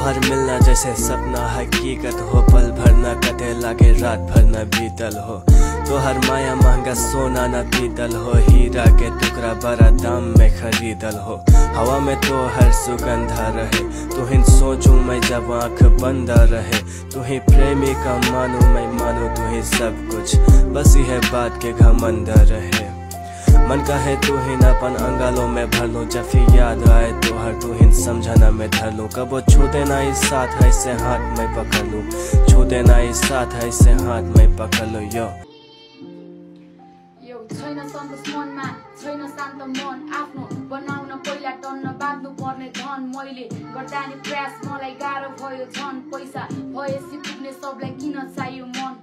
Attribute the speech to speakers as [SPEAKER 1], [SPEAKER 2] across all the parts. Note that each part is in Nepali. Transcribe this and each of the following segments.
[SPEAKER 1] तोहर मिलना जैसे सपना हकीकत हो, पल भर न कटे लागे रात भर न बीतल हो। तोहर माया महंगा सोना न पीतल हो, हीरा के टुकड़ा बड़ा दाम में खरीदल हो। हवा में तोहर सुगंधा रहे, तुहिन सोचूं मैं जब आँख बंद रहे। तुही प्रेमी का मानू मैं मानू तुही सब कुछ, बस यह बात के घमंड रहे। मन कहे तुहिन अपन अंगालों में भर लूं, जब भी याद आए तोहर तुहिन समझना में धर लूं। कबो छू देना इस साथ ऐसे हाथ में पकड़ लूं, छू देना इस साथ ऐसे हाथ में पकड़ लूं। यो
[SPEAKER 2] छैन सन्तोष मनमा, छैन शान्त मन आफ्नो बनाउन पहिला टन्न बाँध्नु पर्ने धन। मैले गर्दा नि प्रयास मलाई गाह्रो भयो झन्, पैसा भएपछि पुग्ने सबलाई किन चाहियो मन।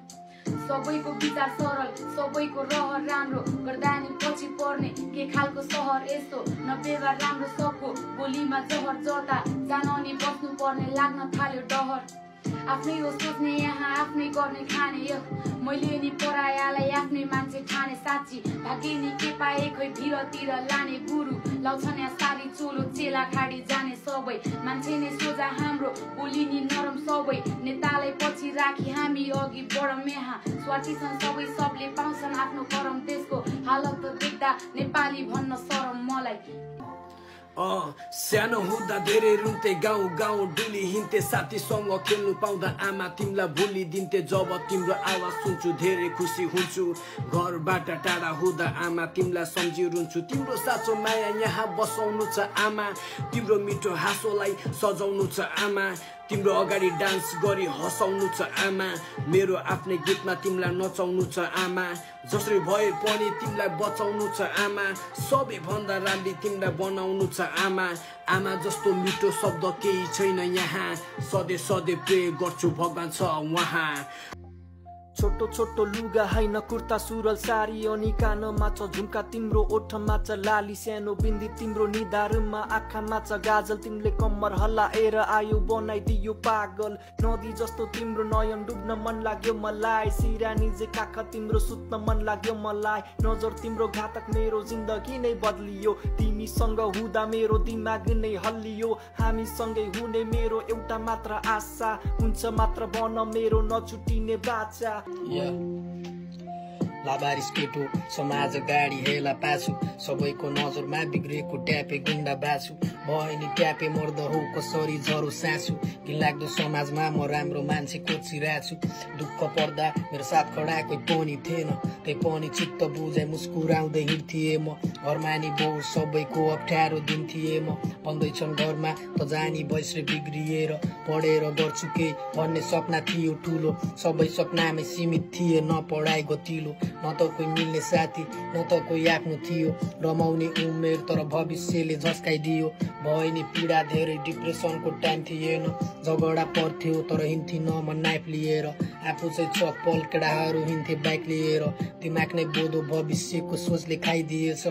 [SPEAKER 2] सबैको विचार सरल, सबैको रहर राम्रो, गर्दा नि पछि पर्ने के खालको सहर यस्तो। न व्यवहार राम्रो सबको बोलीमा जहर, जता जान नि बस्नु पर्ने लाग्न थाल्यो डहर। आफ्नै हो सोच्ने यहाँ आफ्नै गर्ने खाने, यो मैले नि परायालाई आफ्नै मान्छे ठाने। साँच्ची भाग्य नि के पाए खै भिरतिर लाने, गुरु लाउँछन् यहाँ सारी चोलो चेला खाडी जाने। सबै मान्छे नै सोझा हाम्रो बोली नि नरम, सबै नेतालाई पछि राखी हामी अघि बढौँ यहाँ। स्वार्थी छन् सबै, सबले पाउँछन् आफ्नो करम, देशको हालत देख्दा नेपाली भन्न शरम मलाई।
[SPEAKER 3] सानो हुँदा धेरै रुन्थे, गाउँ गाउँ डुली हिँड्थे, साथीसँग खेल्नु पाउँदा आमा तिमीलाई भुलिदिन्थे। जब तिम्रो आवाज सुन्छु धेरै खुसी हुन्छु, घरबाट टाढा हुँदा आमा तिमीलाई सम्झिरुन्छु। तिम्रो साँचो माया यहाँ बसाउनु छ आमा, तिम्रो मिठो हाँसोलाई सजाउनु छ आमा, तिम्रो अगाडि डान्स गरी हँसाउनु छ आमा, मेरो आफ्नै गीतमा तिमीलाई नचाउनु छ आमा। जसरी भए पनि तिमीलाई बचाउनु छ आमा, सबैभन्दा राम्री तिमीलाई बनाउनु छ आमा। आमा जस्तो मिठो शब्द केही छैन यहाँ, सधैँ सधैँ प्रे गर्छु भगवान छ उहाँ।
[SPEAKER 4] छोटो छोटो लुगा हैन कुर्ता सुरल सारी, अनि कानमा छ झुम्का तिम्रो ओठमा छ लाली, सानो बिन्दी तिम्रो निधारमा आँखामा छ गाजल। तिमीले कम्मर हल्लाएर आयो बनाइदियो पागल, नदी जस्तो तिम्रो नयन डुब्न मन लाग्यो मलाई। सिरानी जे काख तिम्रो सुत्न मन लाग्यो मलाई, नजर तिम्रो घातक मेरो जिन्दगी नै बदलियो। तिमीसँग हुँदा मेरो दिमाग नै हल्लियो, हामीसँगै हुने मेरो एउटा मात्र आशा हुन्छ मात्र बन मेरो नछुटिने बाचा।
[SPEAKER 5] लाबारिस केटो समाज गाडी हेला पाछु, सबैको नजरमा बिग्रेको ट्यापे गुन्डा बाछु। बहिनी ट्यापे मर्द हो कसरी झरो सासु, घिनलाग्दो समाजमा म राम्रो मान्छे खोजिरहेछु। दुःख पर्दा मेरो साथ खडा कोही पनि थिएन, त्यही पनि चित्त बुझाइ मुस्कुराउँदै हिँड्थिएँ म। घरमा नि बाउ सबैको अप्ठ्यारो दिन्थिएँ म, भन्दैछन् घरमा त जानी भैसरे बिग्रिएर। पढेर गर्छु केही भन्ने सपना थियो ठुलो, सबै सपनामै सीमित थिए, न पढाइ गतिलो, न त कोही मिल्ने साथी न त कोही आफ्नो थियो। रमाउने उमेर तर भविष्यले झस्काइदियो, भयो नि पीडा धेरै, डिप्रेसनको टाइम थिएन। झगडा पर्थ्यो तर हिँड्थिन म नाइफ लिएर, आफू चाहिँ चप्पल केटाहरू हिँड्थे बाइक लिएर। दिमाग नै बोधो भविष्यको सोचले खाइदिएछ।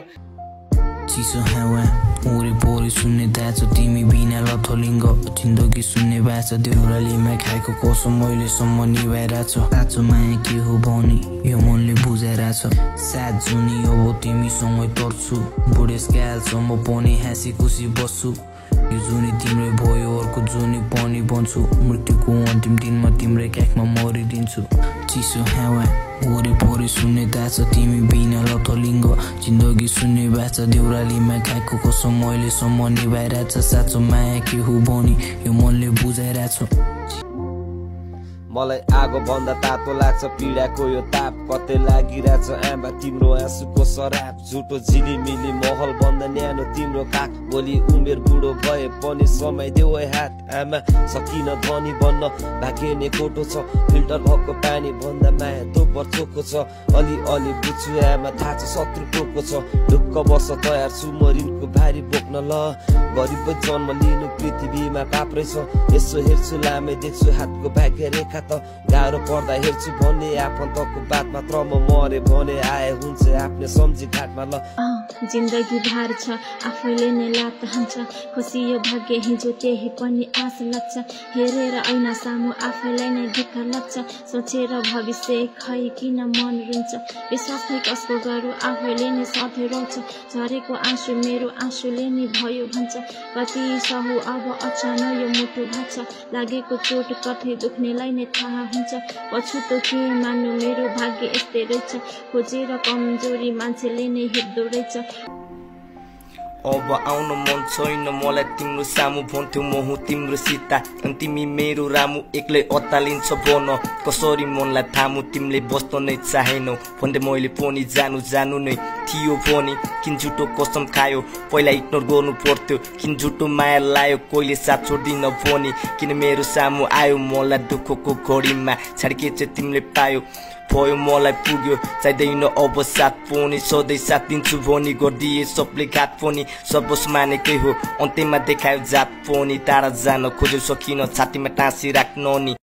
[SPEAKER 6] चिसो हावा वरिपरि सुन्ने दाजो, तिमी बिना लथलिङ्ग जिन्दगी सुन्ने बाचा। देउरालीमा खाएको कसम अहिलेसम्म निभाइरहेछ, साँचो माया के हो भनी यो मनले बुझाइरहेछ। साथ जुनी अब तिमीसँगै तर्छु, बुढेसकालसम्म पनि हाँसी खुसी बस्छु। यो जुनी तिम्रै भयो अर्को जुनी पनि बन्छु, मृत्युको अन्तिम दिनमा तिम्रै काखमा मरिदिन्छु। चिसो हावा वरिपरि सुन्ने दाचा, तिमी बिना लथलिङ्ग जिन्दगी सुन्ने बाचा। देउरालीमा खाएको कसम अहिलेसम्म निभाइरहेछ, साँचो माया के हो भनी यो मनले बुझाइरहेछ।
[SPEAKER 7] मलाई आगो भन्दा तातो लाग्छ पीडाको यो ताप, कतै लागिरहेछ आमा तिम्रो आँसुको सराप। झुटो झिलिमिली महल भन्दा न्यानो तिम्रो काख, भोलि उमेर बुढो भए पनि समय देऊ हात। आमा सकिन धनी बन्न भाग्य नै कोटो छ, फिल्टर भएको पानी भन्दा माया दोब्बर चोखो छ। अलि अलि बुझ्छु आमा थाहा छ शत्रु को छ, ढुक्क बस तयार छु म ऋणको भारी बोक्न। ल गरिब जन्म लिनु पृथ्वीमा पाप रहेछ, यसो हेर्छु लामै देख्छु हातको भाग्य रेखा। गाह्रो पर्दा हेर्छु भन्ने आफन्तको बात मात्र, म मरे भने आए हुन्छ आफ्नै सम्झी घाटमा। ल
[SPEAKER 8] जिन्दगी भार छ आफैले नै लात हान्छ खुसी यो भाग्य हिजो त्यही पनि आश लाग्छ हेरेर ऐना सामु आफैलाई नै दुःख लाग्छ सोचेर भविष्य खै किन मन रुन्छ विश्वास नै कसको गरौँ आफैले नै सधैँ रोन्छ झरेको आँसु मेरो आँसुले नै भयो भन्छ कति सहु अब अचानक यो मुटु भाग्छ लागेको चोट कतै दुख्नेलाई नै थाहा हुन्छ पछुतो के मान्नु मेरो भाग्य यस्तै रहेछ खोजेर कमजोरी मान्छेले नै हिँड्दो रहेछ
[SPEAKER 9] अब आउन मन छैन मलाई तिम्रो सामु भन्थ्यौ म हुँ तिम्रो सीता अनि तिमी मेरो रामु एक्लै अत्तालिन्छ भन कसरी मनलाई थामु तिमीले बस्न नै चाहेनौ भन्दै मैले पनि जानु नै थियो पनि किन झुटो कसम खायो पहिला इग्नोर गर्नु पर्थ्यो किन झुटो माया लायो कोहीले साथ छोड्दिन पनि किन मेरो सामु आयो मलाई दुःखको घडीमा छाड्के चाहिँ तिमीले पायो भयो मलाई पुग्यो चाहिँदैन अब साथ पनि सधैँ साथ दिन्छु भनी गरिदिए सबले घात पनि सब मानेकै हो अन्त्यमा देखायो जात पनि टाढा जान खोज्यो सकिन छातीमा टाँसी राख्न नि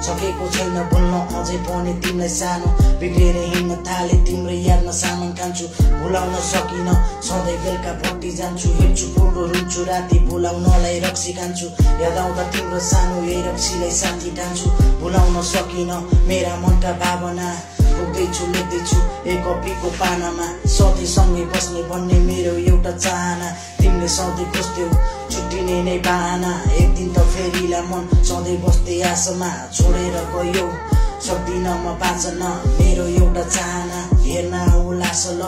[SPEAKER 10] सकेको छैन बोल्न अझै पनि तिमीलाई सानो बिग्रेर हिँड्न थाले तिम्रो यादमा सामान कान्छु भुलाउन सकिन सधैँ बेलुका भट्टी जान्छु हेर्छु फोटो रुन्छु राति बोलाउनलाई रक्सी कान्छु याद आउँदा तिम्रो सानो यही रक्सीलाई साथी ठान्छु भुलाउन सकिन मेरा मनका भावना पुग्दैछु लेख्दैछु एक कपीको पानामा सधैँ सँगै बस्ने भन्ने मेरो एउटा चाहना तिमीले सधैँ खोज्थ्यौ छुट्टिने नै बाहना एक दिन त फेरिला मन सधैँ बस्दै आशामा छोडेर गयो सक्दिन म बाँच्न मेरो एउटा चाहना हेर्न उल्लास ल